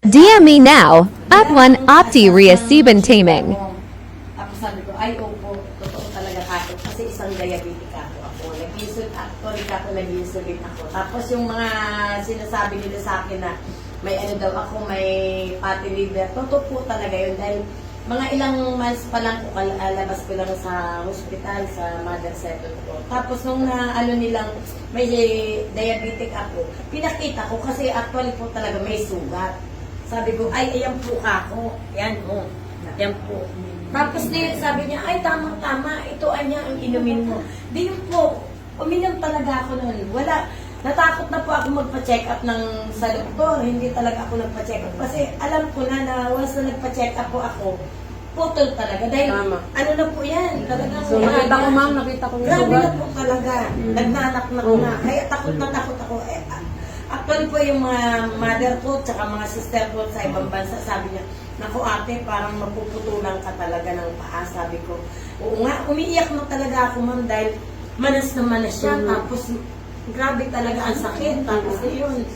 DM me now at one Opti Riasiban Taming. Tapos sabi ko, ay opo, totoo talaga ako. Kasi isang diabetic ako. Nag-insulin ako. Tapos yung mga sinasabi nila sa akin na may ano daw ako, may fatty liver. Totoo po talaga yun. Dahil mga ilang months pa lang ko, labas ko lang sa hospital, sa mother setup ko. Tapos nung ano nilang may diabetic ako, pinakita ko kasi actually po talaga may sugat. Sabi ko, ay, ayan po ako. Ayan, oh. Ayan po. Tapos din, sabi niya, ay, tama-tama. Ito, anya, ang inumin mo. Di yun po. Uminom talaga ako noon. Wala. Natakot na po ako magpa-check up sa doktor. Hindi talaga ako nagpa-check up. Kasi alam ko na once na nagpa-check up po ako, putol talaga. Dahil, Tama. ano na po yan. Talagang, So, nakita ko ma'am, nakita ko yung grabe sugat. na po talaga. Nagnanak na ko na. Kaya takot na takot ako. Actually po yung mga mother ko tsaka mga sister ko sa ibang bansa, sabi niya, naku ate, parang mapuputulan ka talaga ng paa. Sabi ko, oo nga, umiiyak na talaga ako ma'am dahil manas na manas siya. Tapos, grabe talaga ang sakit. Tapos yun,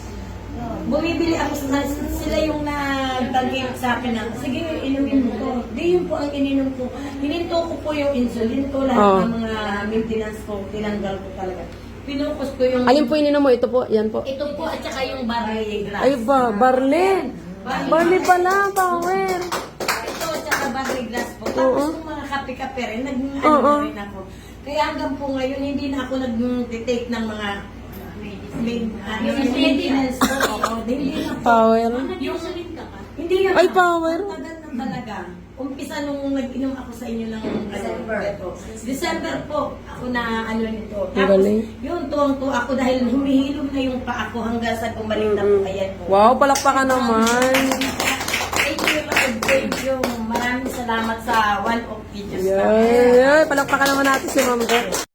bumibili ako sa sila yung nagtagip sa akin na, sige, inumin mo to. Di yun po ang ininom ko. Hininto ko po yung insulin ko, lahat ng mga maintenance ko, tinanggal ko talaga. Pinukus ko yung... Alin po ininom mo? Ito po, yan po. Ito po at saka yung barley grass. Ay ba, barley. Barley pala, power. Ito at saka barley grass po. Oo. Tapos yung mga kape-kape rin, Oo. rin ako. Kaya hanggang po ngayon, hindi na ako nag-take ng mga maintenance ko. Hindi na po. Power. Yung, hindi na. Ay, power. Tagal na talaga. Umpisa nung nag-inom ako sa inyo ng December po. Ako na ano nito. Ang Tapos, galing. yun, tuwang-tuwa ako dahil humihilom na yung paa ko hanggang sa gumaling na po. Ayan po. Wow, palakpakan naman. Thank you, Lord. Thank you. Maraming salamat sa one of videos. Yay, palakpakan naman natin si Ma'am Beth.